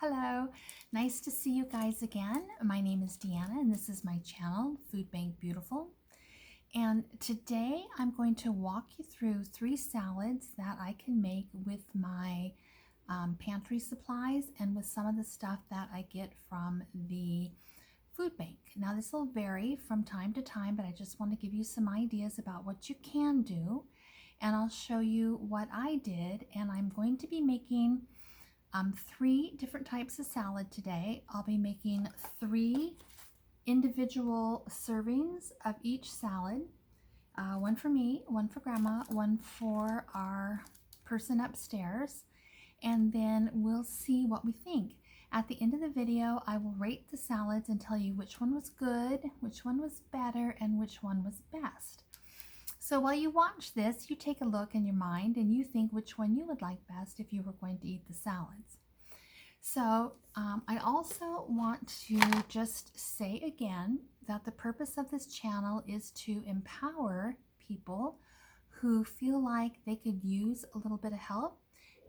Hello, nice to see you guys again. My name is Deanna and this is my channel, Food Bank Beautiful. And today I'm going to walk you through 3 salads that I can make with my pantry supplies and with some of the stuff that I get from the food bank. Now this will vary from time to time, but I just want to give you some ideas about what you can do. And I'll show you what I did, and I'm going to be making 3 different types of salad today. I'll be making 3 individual servings of each salad. One for me, one for Grandma, one for our person upstairs, and then we'll see what we think. At the end of the video, I will rate the salads and tell you which one was good, which one was better, and which one was best. So while you watch this, you take a look in your mind and you think which one you would like best if you were going to eat the salads. So I also want to just say again that the purpose of this channel is to empower people who feel like they could use a little bit of help.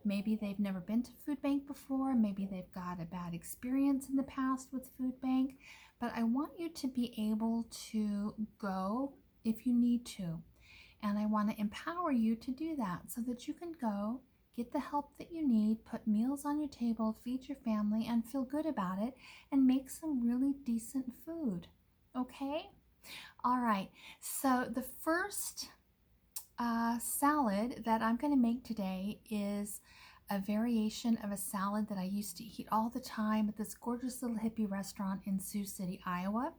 Maybe they've never been to food bank before, maybe they've got a bad experience in the past with food bank, but I want you to be able to go if you need to. And I want to empower you to do that so that you can go, get the help that you need, put meals on your table, feed your family, and feel good about it, and make some really decent food. Okay? All right. So the first salad that I'm going to make today is a variation of a salad that I used to eat all the time at this gorgeous little hippie restaurant in Sioux City, Iowa.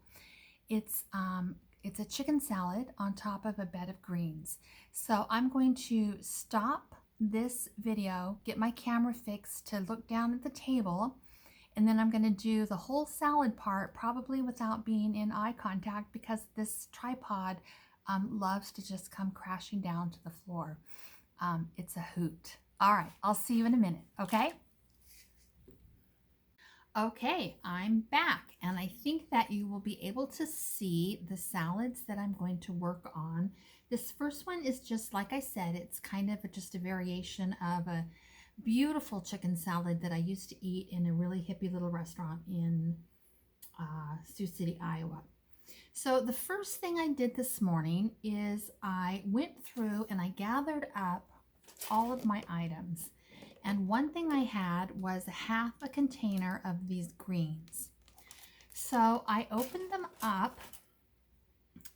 It's a chicken salad on top of a bed of greens. So I'm going to stop this video, get my camera fixed to look down at the table, and then I'm going to do the whole salad part, probably without being in eye contact, because this tripod loves to just come crashing down to the floor. It's a hoot. All right, I'll see you in a minute, okay? Okay, I'm back, and I think that you will be able to see the salads that I'm going to work on. This first one is just, like I said, it's kind of just a variation of a beautiful chicken salad that I used to eat in a really hippie little restaurant in Sioux City, Iowa. So the first thing I did this morning is I went through and I gathered up all of my items. And one thing I had was half a container of these greens. So I opened them up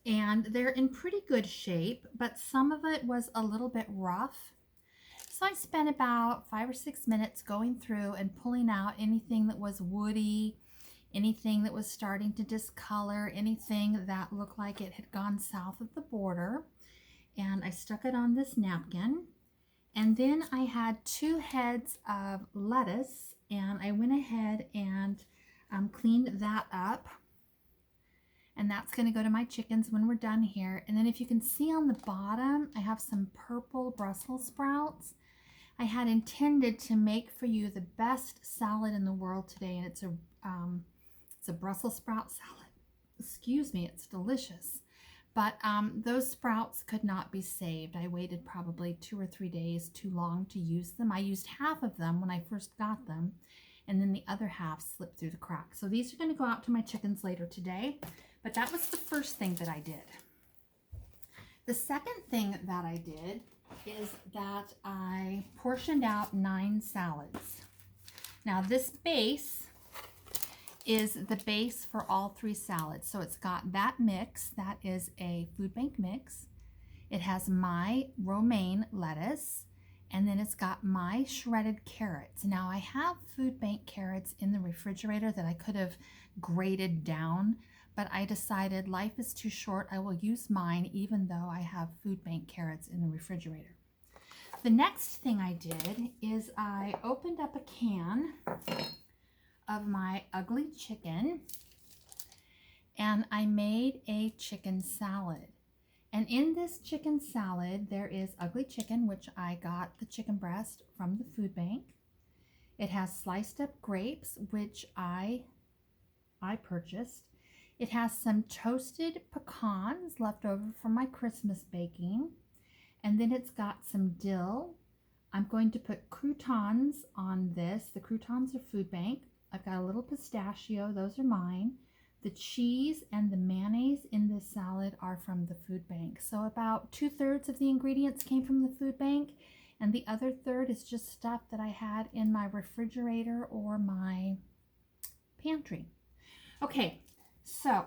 and they're in pretty good shape, but some of it was a little bit rough. So I spent about 5 or 6 minutes going through and pulling out anything that was woody, anything that was starting to discolor, anything that looked like it had gone south of the border. And I stuck it on this napkin. And then I had 2 heads of lettuce, and I went ahead and cleaned that up. And that's going to go to my chickens when we're done here. And then if you can see on the bottom, I have some purple Brussels sprouts. I had intended to make for you the best salad in the world today, and it's a Brussels sprout salad. Excuse me, it's delicious. But those sprouts could not be saved. I waited probably 2 or 3 days too long to use them. I used half of them when I first got them, and then the other half slipped through the cracks. So these are going to go out to my chickens later today. But that was the first thing that I did. The second thing that I did is that I portioned out 9 salads. Now this base is the base for all 3 salads. So it's got that mix, that is a food bank mix. It has my romaine lettuce, and then it's got my shredded carrots. Now I have food bank carrots in the refrigerator that I could have grated down, but I decided life is too short. I will use mine even though I have food bank carrots in the refrigerator. The next thing I did is I opened up a can of my ugly chicken, and I made a chicken salad. And in this chicken salad there is ugly chicken, which I got the chicken breast from the food bank. It has sliced up grapes, which I purchased. It has some toasted pecans left over from my Christmas baking, and then it's got some dill, I'm going to put croutons on this. The croutons are food bank. I've got a little pistachio. Those are mine. The cheese and the mayonnaise in this salad are from the food bank. So about 2/3 of the ingredients came from the food bank, and the other third is just stuff that I had in my refrigerator or my pantry. Okay, so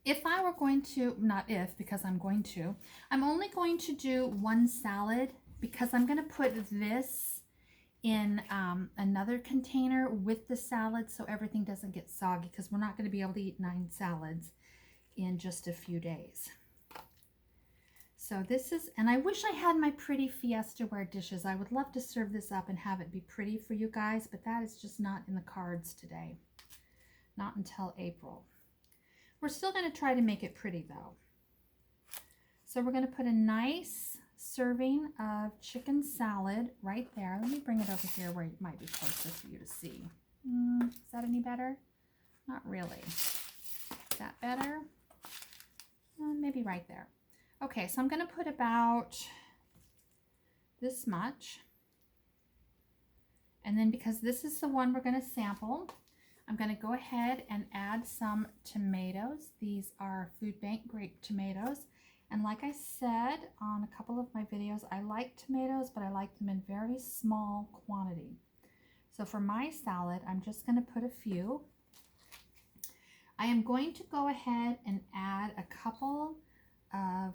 if I were going to, not if, because I'm going to, I'm only going to do one salad because I'm going to put this in another container with the salad so everything doesn't get soggy, because we're not going to be able to eat 9 salads in just a few days. So this is, and I wish I had my pretty Fiesta ware dishes. I would love to serve this up and have it be pretty for you guys, but that is just not in the cards today. Not until April. We're still going to try to make it pretty though. So we're going to put a nice serving of chicken salad right there. Let me bring it over here where it might be closer for you to see. Is that any better? Not really. Is that better? Maybe right there. Okay, so I'm going to put about this much. And then because this is the one we're going to sample, I'm going to go ahead and add some tomatoes. These are food bank grape tomatoes. And like I said on a couple of my videos, I like tomatoes, but I like them in very small quantity. So for my salad, I'm just going to put a few. I am going to go ahead and add a couple of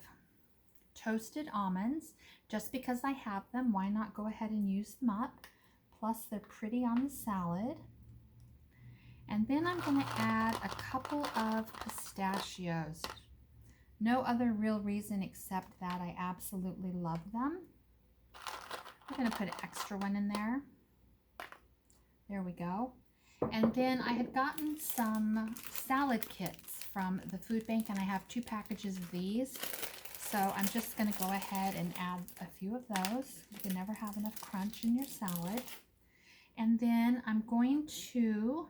toasted almonds. Just because I have them, why not go ahead and use them up? Plus they're pretty on the salad. And then I'm going to add a couple of pistachios. No other real reason except that I absolutely love them. I'm going to put an extra one in there. There we go. And then I had gotten some salad kits from the food bank, and I have 2 packages of these. So I'm just going to go ahead and add a few of those. You can never have enough crunch in your salad. And then I'm going to,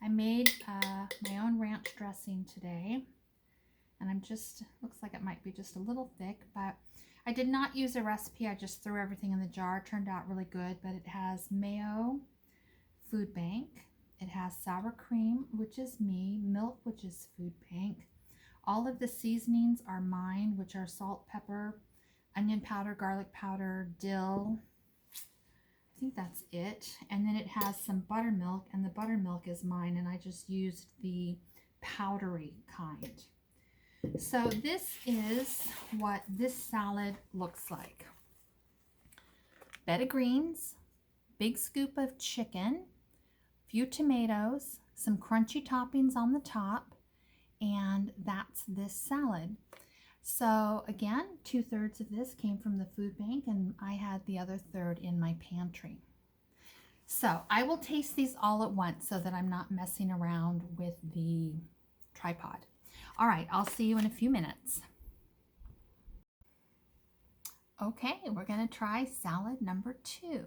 I made my own ranch dressing today. And I'm just, looks like it might be just a little thick, but I did not use a recipe. I just threw everything in the jar. It turned out really good, but it has mayo, food bank. It has sour cream, which is me, milk, which is food bank. All of the seasonings are mine, which are salt, pepper, onion powder, garlic powder, dill. I think that's it. And then it has some buttermilk, and the buttermilk is mine, and I just used the powdery kind. So this is what this salad looks like. Bed of greens, big scoop of chicken, few tomatoes, some crunchy toppings on the top, and that's this salad. So again, 2/3 of this came from the food bank, and I had the other third in my pantry. So I will taste these all at once so that I'm not messing around with the tripod. All right, I'll see you in a few minutes. Okay, we're going to try salad number 2.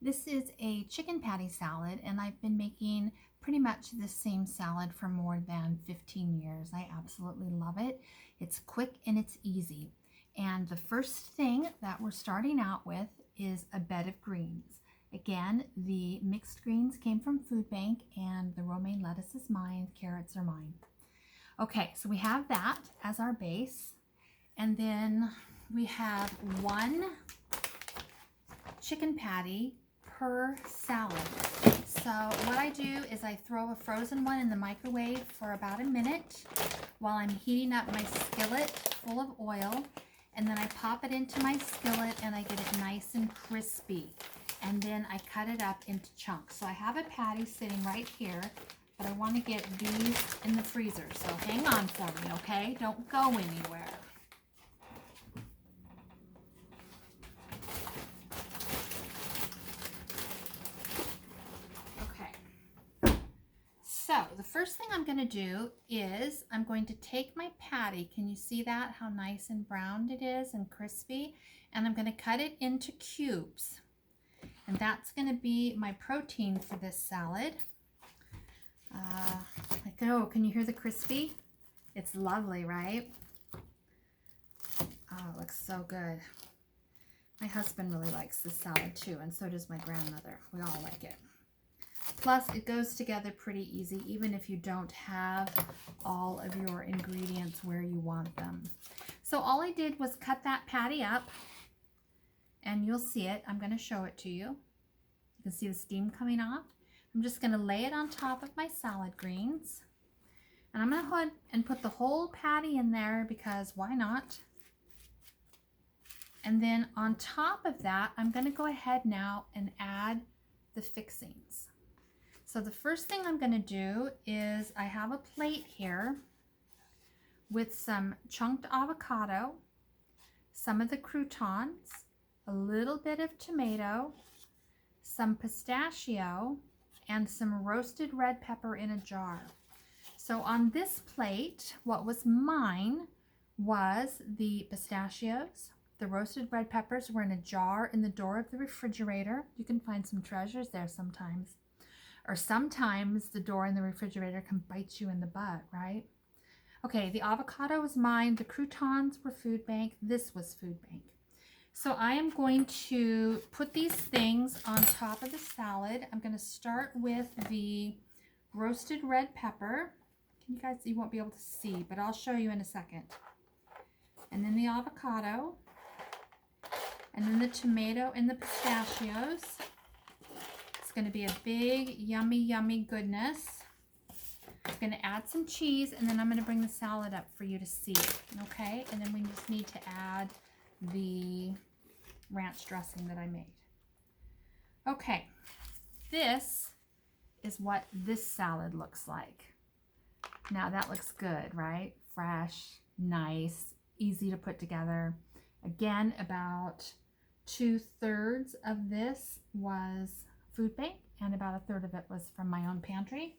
This is a chicken patty salad, and I've been making pretty much the same salad for more than 15 years. I absolutely love it. It's quick and it's easy. And the first thing that we're starting out with is a bed of greens. Again, the mixed greens came from food bank, and the romaine lettuce is mine, carrots are mine. Okay, so we have that as our base, and then we have 1 chicken patty per salad. So what I do is I throw a frozen one in the microwave for about a minute while I'm heating up my skillet full of oil, and then I pop it into my skillet and I get it nice and crispy, and then I cut it up into chunks. So I have a patty sitting right here, but I want to get these in the freezer, so hang on for me, okay? Don't go anywhere. Okay. So the first thing I'm going to do is I'm going to take my patty. Can you see that? How nice and browned it is and crispy? And I'm going to cut it into cubes. And that's going to be my protein for this salad. Oh, can you hear the crispy? It's lovely, right? Oh, it looks so good. My husband really likes this salad too, and so does my grandmother. We all like it. Plus, it goes together pretty easy, even if you don't have all of your ingredients where you want them. So all I did was cut that patty up, and you'll see it. I'm going to show it to you. You can see the steam coming off. I'm just going to lay it on top of my salad greens. And I'm going to go ahead and put the whole patty in there because why not? And then on top of that, I'm going to go ahead now and add the fixings. So the first thing I'm going to do is I have a plate here with some chunked avocado, some of the croutons, a little bit of tomato, some pistachio, and some roasted red pepper in a jar. So on this plate, what was mine was the pistachios. The roasted red peppers were in a jar in the door of the refrigerator. You can find some treasures there sometimes. Or sometimes the door in the refrigerator can bite you in the butt, right? Okay, the avocado was mine. The croutons were food bank. This was food bank. So I am going to put these things on top of the salad. I'm going to start with the roasted red pepper. You guys, you won't be able to see, but I'll show you in a second. And then the avocado. And then the tomato and the pistachios. It's going to be a big, yummy, yummy goodness. I'm going to add some cheese, and then I'm going to bring the salad up for you to see. Okay? And then we just need to add the ranch dressing that I made. Okay. This is what this salad looks like. Now that looks good, right? Fresh, nice, easy to put together. Again, about 2/3 of this was food bank and about 1/3 of it was from my own pantry.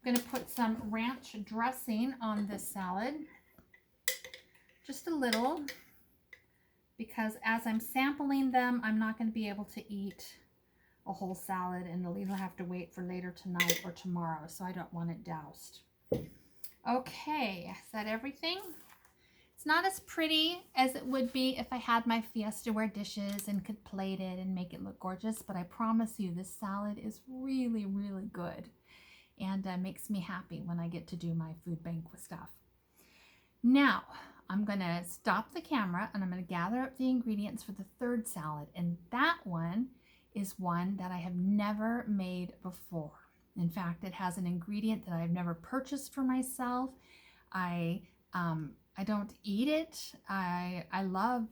I'm going to put some ranch dressing on this salad. Just a little, because as I'm sampling them, I'm not going to be able to eat a whole salad, and they'll either have to wait for later tonight or tomorrow, so I don't want it doused. Okay, is that everything? It's not as pretty as it would be if I had my Fiestaware dishes and could plate it and make it look gorgeous, but I promise you this salad is really, really good and makes me happy when I get to do my food bank stuff. Now, I'm going to stop the camera and I'm going to gather up the ingredients for the third salad, and that one is one that I have never made before. In fact, it has an ingredient that I've never purchased for myself. I don't eat it. I love,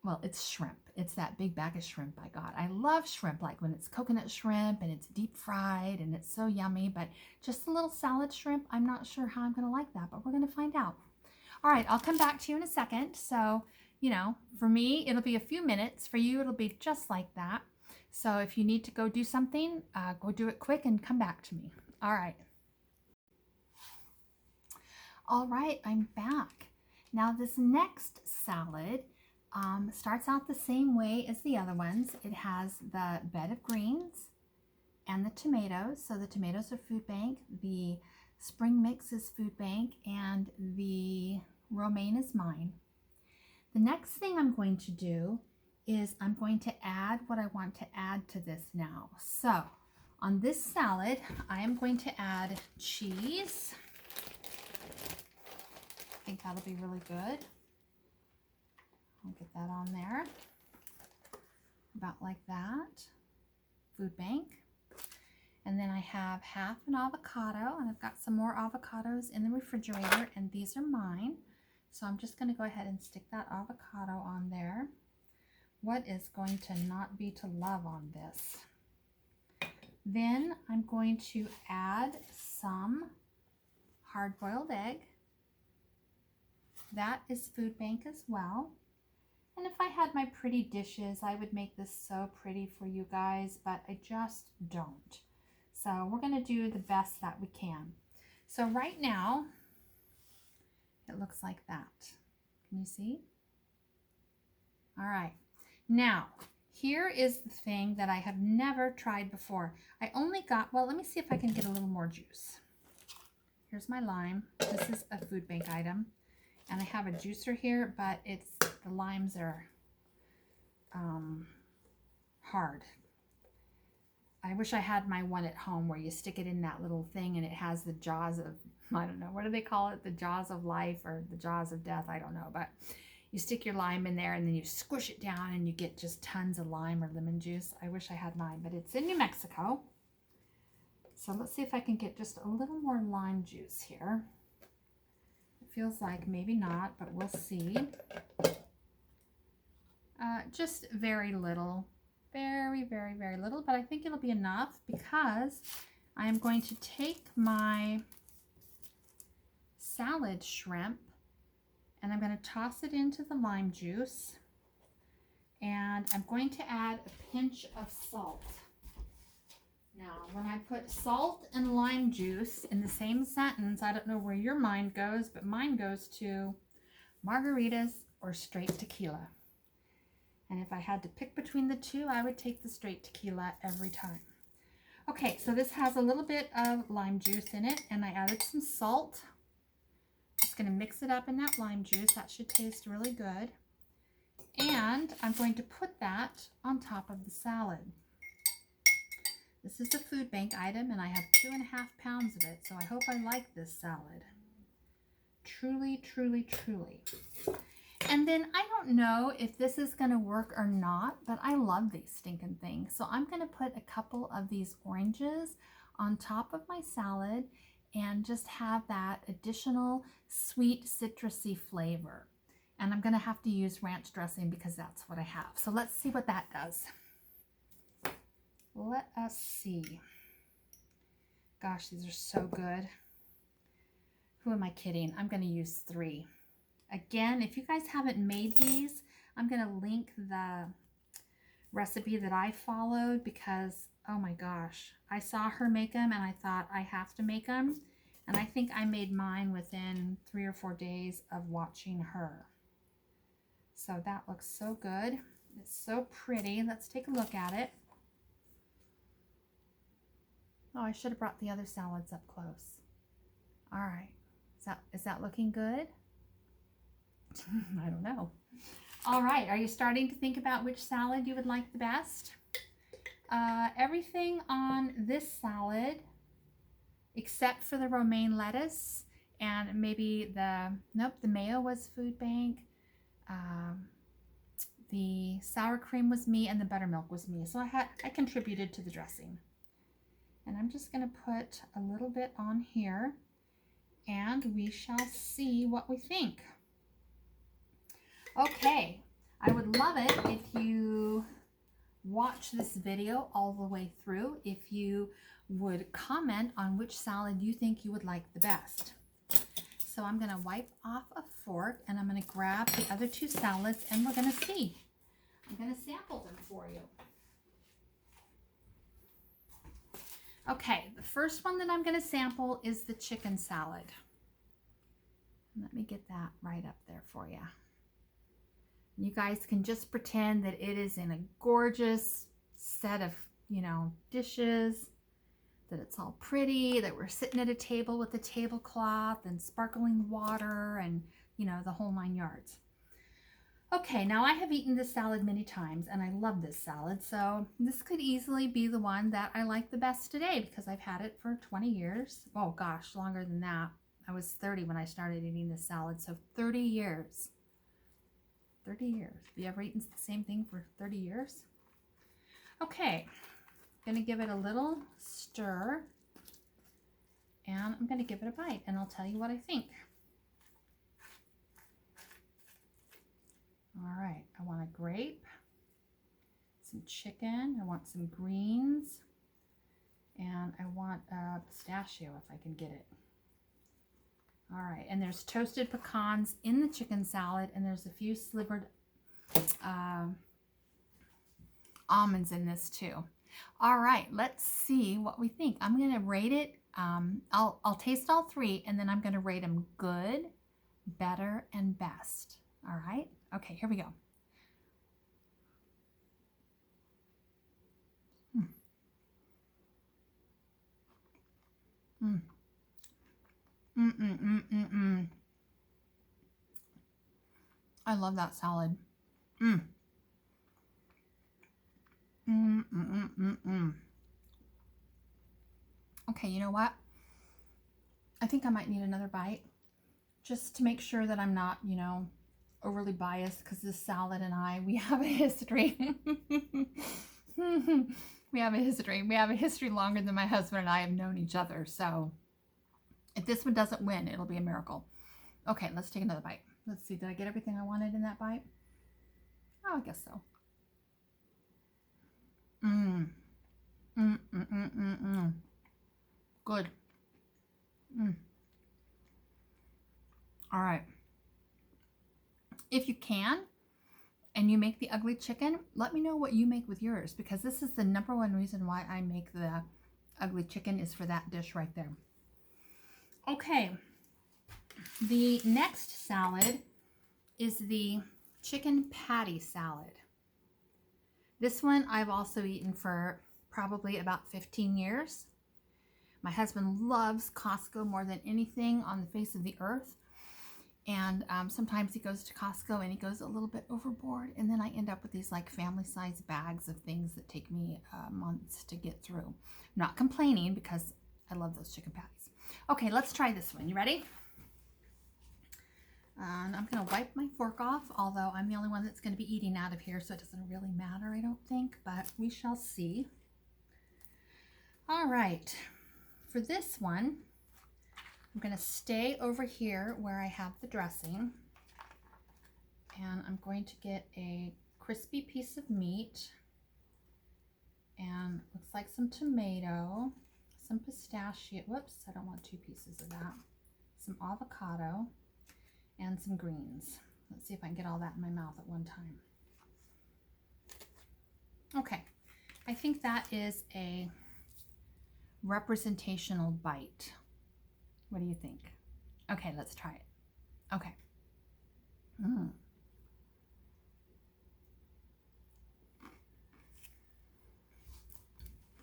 well, it's shrimp. It's that big bag of shrimp I got. I love shrimp, like when it's coconut shrimp and it's deep fried and it's so yummy, but just a little salad shrimp, I'm not sure how I'm going to like that, but we're going to find out. All right, I'll come back to you in a second. So, you know, for me, it'll be a few minutes. For you, it'll be just like that. So if you need to go do something, go do it quick and come back to me. All right. All right, I'm back. Now this next salad starts out the same way as the other ones. It has the bed of greens and the tomatoes. So the tomatoes are food bank, the spring mix is food bank, and the romaine is mine. The next thing I'm going to do is I'm going to add what I want to add to this now. So on this salad, I am going to add cheese. I think that'll be really good. I'll get that on there. About like that. Food bank. And then I have half an avocado, and I've got some more avocados in the refrigerator, and these are mine. So I'm just going to go ahead and stick that avocado on there. What is going to not be to love on this? Then I'm going to add some hard-boiled egg. That is food bank as well. And if I had my pretty dishes, I would make this so pretty for you guys, but I just don't. So we're going to do the best that we can. So right now, it looks like that. Can you see? All right. Now, here is the thing that I have never tried before. I only got, well, let me see if I can get a little more juice. Here's my lime. This is a food bank item. And I have a juicer here, but the limes are hard. I wish I had my one at home where you stick it in that little thing and it has the jaws of, I don't know, what do they call it? The jaws of life or the jaws of death? I don't know. But you stick your lime in there and then you squish it down and you get just tons of lime or lemon juice. I wish I had mine, but it's in New Mexico. So let's see if I can get just a little more lime juice here. It feels like maybe not, but we'll see. Just very little. Very, very, very little, but I think it'll be enough because I'm going to take my salad shrimp and I'm going to toss it into the lime juice, and I'm going to add a pinch of salt. Now, when I put salt and lime juice in the same sentence, I don't know where your mind goes, but mine goes to margaritas or straight tequila. And if I had to pick between the two, I would take the straight tequila every time. Okay, so this has a little bit of lime juice in it, and I added some salt. Just going to mix it up in that lime juice. That should taste really good. And I'm going to put that on top of the salad. This is a food bank item, and I have 2.5 pounds of it, so I hope I like this salad. Truly, truly, truly. And then I don't know if this is going to work or not, but I love these stinking things. So I'm going to put a couple of these oranges on top of my salad and just have that additional sweet citrusy flavor. And I'm going to have to use ranch dressing because that's what I have. So let's see what that does. Let us see. Gosh, these are so good. Who am I kidding? I'm going to use 3. Again, if you guys haven't made these, I'm going to link the recipe that I followed because, oh my gosh, I saw her make them and I thought I have to make them. And I think I made mine within 3 or 4 days of watching her. So that looks so good. It's so pretty. Let's take a look at it. Oh, I should have brought the other salads up close. All right. Is that looking good? I don't know. All right, are you starting to think about which salad you would like the best? Everything on this salad, except for the romaine lettuce and maybe the mayo was food bank. The sour cream was me and the buttermilk was me. So I contributed to the dressing. And I'm just going to put a little bit on here and we shall see what we think. Okay, I would love it if you watch this video all the way through, if you would comment on which salad you think you would like the best. So I'm going to wipe off a fork and I'm going to grab the other 2 salads and we're going to see. I'm going to sample them for you. Okay, the first one that I'm going to sample is the chicken salad. Let me get that right up there for you. You guys can just pretend that it is in a gorgeous set of, dishes, that it's all pretty, that we're sitting at a table with a tablecloth and sparkling water and, the whole 9 yards. Okay, now I have eaten this salad many times and I love this salad. So this could easily be the one that I like the best today because I've had it for 20 years. Oh gosh, longer than that. I was 30 when I started eating this salad. So 30 years. 30 years. Have you ever eaten the same thing for 30 years? Okay, I'm going to give it a little stir and I'm going to give it a bite and I'll tell you what I think. All right, I want a grape, some chicken, I want some greens, and I want a pistachio if I can get it. All right, and there's toasted pecans in the chicken salad, and there's a few slivered almonds in this too. All right, let's see what we think. I'm going to rate it. I'll taste all 3, and then I'm going to rate them good, better, and best. All right. Okay, here we go. I love that salad. Okay, you know what? I think I might need another bite just to make sure that I'm not, overly biased, because this salad and we have a history. We have a history. We have a history longer than my husband and I have known each other. So if this one doesn't win, it'll be a miracle. Okay, let's take another bite. Let's see. Did I get everything I wanted in that bite? Oh, I guess so. Mmm. Mm, mm, mm, mm, mm. Good. Mm. All right. If you can, and you make the ugly chicken, let me know what you make with yours, because this is the number one reason why I make the ugly chicken, is for that dish right there. Okay, the next salad is the chicken patty salad. This one I've also eaten for probably about 15 years. My husband loves Costco more than anything on the face of the earth. And sometimes he goes to Costco and he goes a little bit overboard, and then I end up with these like family-sized bags of things that take me months to get through. I'm not complaining, because I love those chicken patties. Okay, let's try this one. You ready? And I'm going to wipe my fork off, although I'm the only one that's going to be eating out of here, so it doesn't really matter, I don't think, but we shall see. All right, for this one, I'm going to stay over here where I have the dressing, and I'm going to get a crispy piece of meat, and looks like some tomato, some pistachio, whoops, I don't want two pieces of that, some avocado, and some greens. Let's see if I can get all that in my mouth at one time. Okay, I think that is a representational bite. What do you think? Okay, let's try it. Okay. Mm.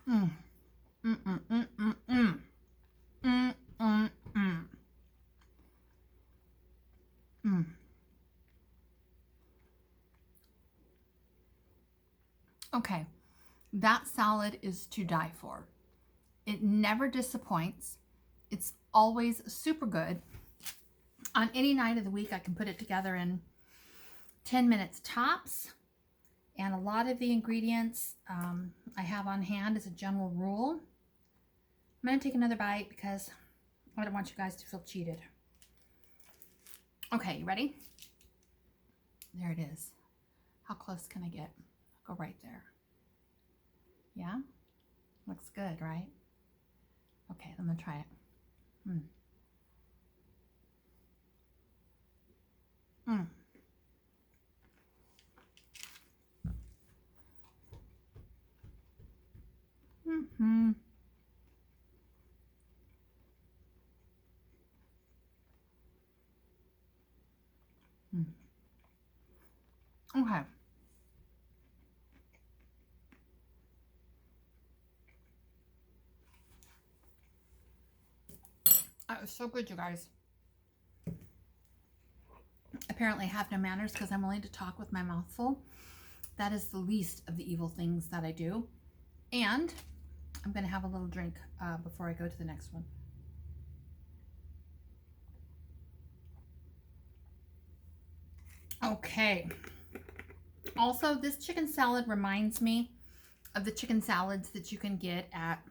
Mm. Mm, mm, mm, mm, mm. Mm, mm, mm. Mm. Okay, that salad is to die for. It never disappoints. It's always super good. On any night of the week, I can put it together in 10 minutes tops. And a lot of the ingredients I have on hand as a general rule. I'm going to take another bite because I don't want you guys to feel cheated. Okay, you ready? There it is. How close can I get? I'll go right there. Yeah? Looks good, right? Okay, I'm going to try it. Mm. Mm. Mm-hmm. Mm. Okay. That was so good, you guys. Apparently I have no manners because I'm willing to talk with my mouth full. That is the least of the evil things that I do. And I'm going to have a little drink before I go to the next one. Okay. Also, this chicken salad reminds me of the chicken salads that you can get at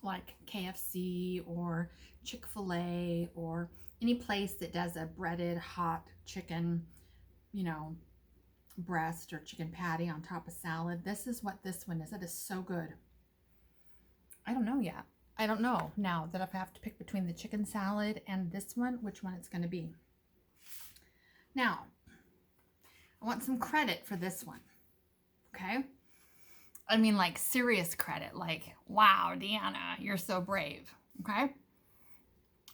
like KFC or Chick-fil-A or any place that does a breaded hot chicken, breast or chicken patty on top of salad. This is what this one is. It is so good. I don't know yet. I don't know now that if I have to pick between the chicken salad and this one, which one it's going to be. Now, I want some credit for this one. Okay? I mean, like serious credit. Like, wow, Deanna, you're so brave. Okay?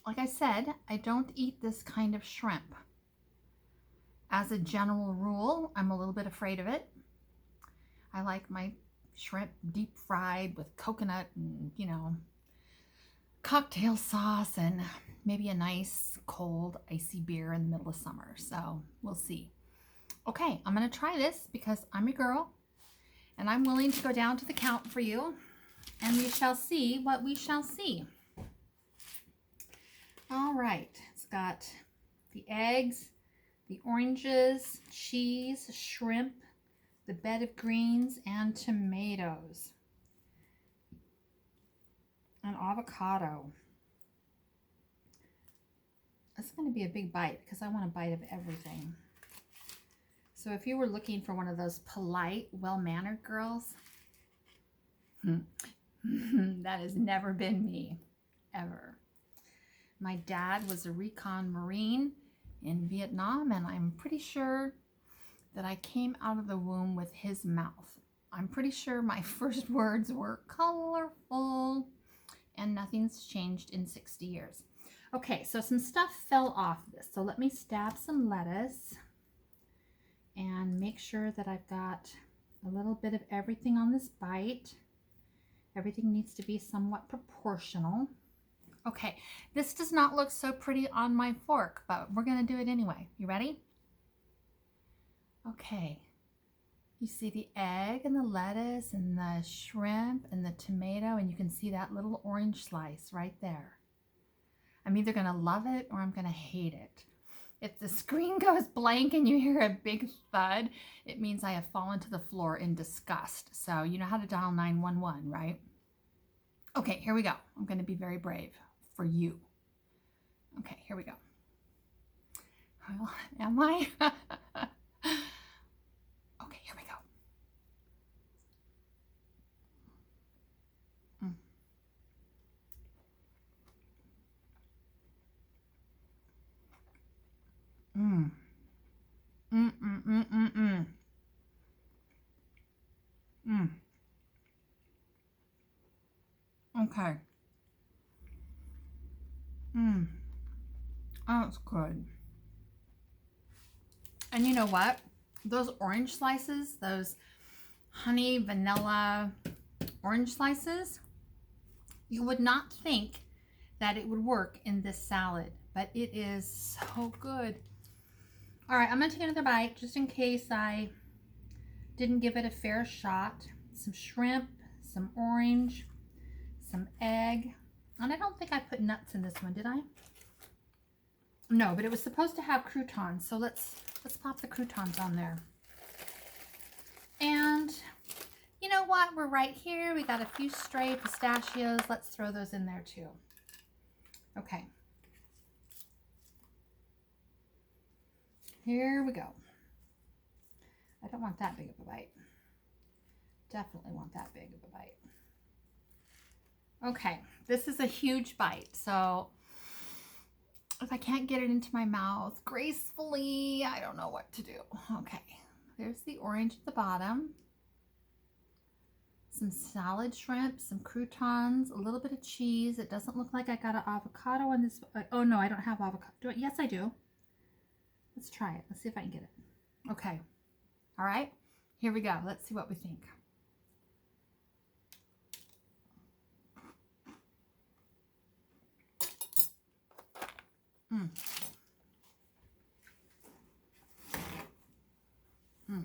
Like I said, I don't eat this kind of shrimp. As a general rule, I'm a little bit afraid of it. I like my shrimp deep fried with coconut and, cocktail sauce and maybe a nice cold icy beer in the middle of summer. So we'll see. Okay, I'm going to try this because I'm a girl and I'm willing to go down to the count for you. and we shall see what we shall see. All right, it's got the eggs, the oranges, cheese, shrimp, the bed of greens, and tomatoes, and avocado. It's going to be a big bite because I want a bite of everything. So if you were looking for one of those polite, well-mannered girls, that has never been me, ever. My dad was a recon Marine in Vietnam, and I'm pretty sure that I came out of the womb with his mouth. I'm pretty sure my first words were colorful, and nothing's changed in 60 years. Okay, so some stuff fell off this. So let me stab some lettuce and make sure that I've got a little bit of everything on this bite. Everything needs to be somewhat proportional. Okay, this does not look so pretty on my fork, but we're gonna do it anyway. You ready? Okay, you see the egg and the lettuce and the shrimp and the tomato, and you can see that little orange slice right there. I'm either gonna love it or I'm gonna hate it. If the screen goes blank and you hear a big thud, it means I have fallen to the floor in disgust. So you know how to dial 911, right? Okay, here we go. I'm gonna be very brave for you. Okay, here we go. Well, am I? Okay, here we go. Mm. Mm, mm, mm, mm, mm. Mm. Okay. Mm. Oh, it's good. And you know what? Those orange slices, those honey vanilla orange slices, you would not think that it would work in this salad, but it is so good. All right, I'm gonna take another bite just in case I didn't give it a fair shot. Some shrimp, some orange, some egg, and I don't think I put nuts in this one, did I? No, but it was supposed to have croutons, so let's pop the croutons on there. And you know what? We're right here. We got a few stray pistachios. Let's throw those in there too. Okay. Here we go. I don't want that big of a bite. Definitely want that big of a bite. Okay, this is a huge bite. So if I can't get it into my mouth gracefully, I don't know what to do. Okay, there's the orange at the bottom. Some salad shrimp, some croutons, a little bit of cheese. It doesn't look like I got an avocado on this. Oh no, I don't have avocado. Do I? Yes, I do. Let's try it. Let's see if I can get it. Okay. All right. Here we go. Let's see what we think. Mm. Mm.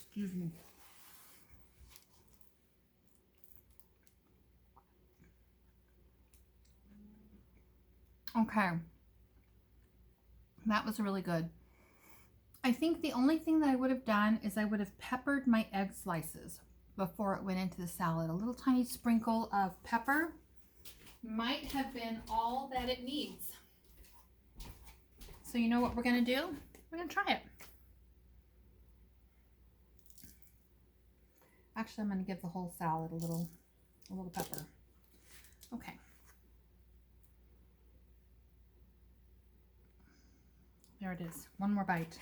Excuse me. Okay. That was really good. I think the only thing that I would have done is I would have peppered my egg slices before it went into the salad. A little tiny sprinkle of pepper might have been all that it needs. So you know what we're going to do? We're going to try it. Actually, I'm going to give the whole salad a little pepper. Okay. There it is. One more bite.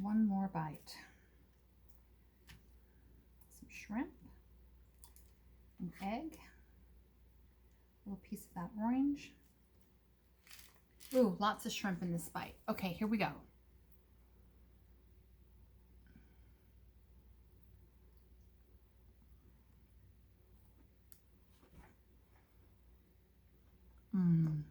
One more bite. Some shrimp, an egg, a little piece of that orange. Ooh, lots of shrimp in this bite. Okay, here we go. Mmm.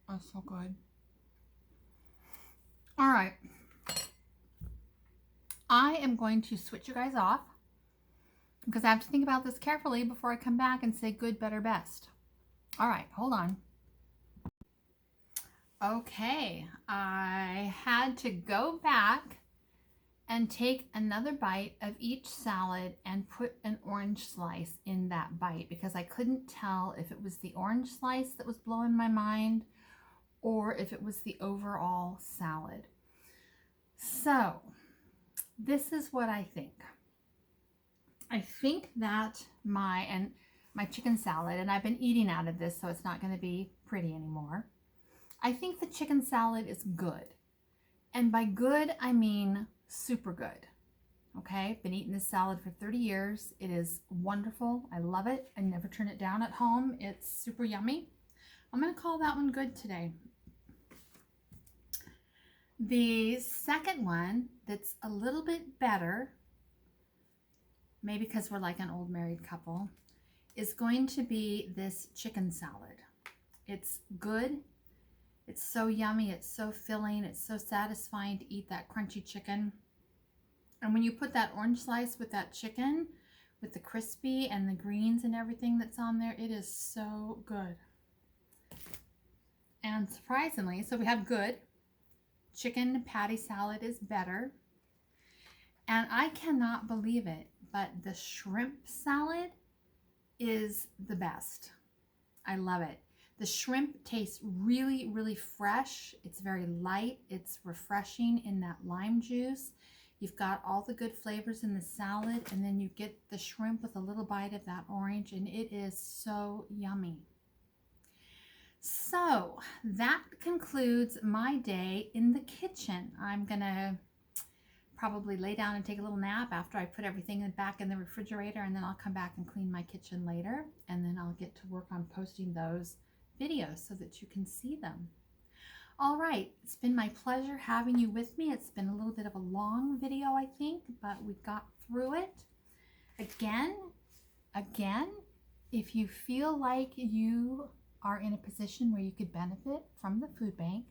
That's so good. All right. I am going to switch you guys off because I have to think about this carefully before I come back and say good, better, best. All right, hold on. Okay, I had to go back and take another bite of each salad and put an orange slice in that bite because I couldn't tell if it was the orange slice that was blowing my mind or if it was the overall salad. So this is what I think. I think that my chicken salad, and I've been eating out of this, so it's not going to be pretty anymore. I think the chicken salad is good. And by good, I mean super good. Okay, been eating this salad for 30 years. It is wonderful. I love it. I never turn it down at home. It's super yummy. I'm going to call that one good today. The second one that's a little bit better, maybe because we're like an old married couple, is going to be this chicken salad. It's good. It's so yummy. It's so filling. It's so satisfying to eat that crunchy chicken. And when you put that orange slice with that chicken, with the crispy and the greens and everything that's on there, it is so good. And surprisingly, so we have good. Chicken patty salad is better. And I cannot believe it, but the shrimp salad is the best. I love it. The shrimp tastes really, really fresh. It's very light. It's refreshing in that lime juice. You've got all the good flavors in the salad, and then you get the shrimp with a little bite of that orange, and it is so yummy. So that concludes my day in the kitchen. I'm gonna probably lay down and take a little nap after I put everything back in the refrigerator, and then I'll come back and clean my kitchen later, and then I'll get to work on posting those videos so that you can see them. All right, it's been my pleasure having you with me. It's been a little bit of a long video, I think, but we got through it. Again, if you feel like you are in a position where you could benefit from the food bank,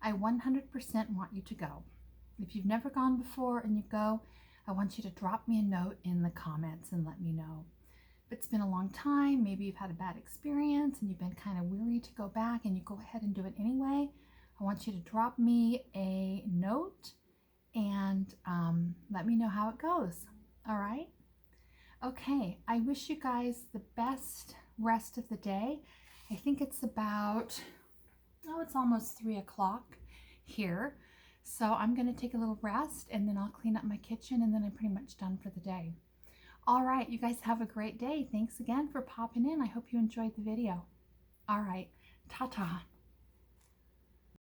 I 100% want you to go. If you've never gone before and you go, I want you to drop me a note in the comments and let me know. If it's been a long time, maybe you've had a bad experience and you've been kind of weary to go back and you go ahead and do it anyway, I want you to drop me a note and let me know how it goes. All right? Okay, I wish you guys the best rest of the day. I think it's about, it's almost 3 o'clock here. So I'm going to take a little rest and then I'll clean up my kitchen and then I'm pretty much done for the day. All right, you guys have a great day. Thanks again for popping in. I hope you enjoyed the video. All right, ta-ta.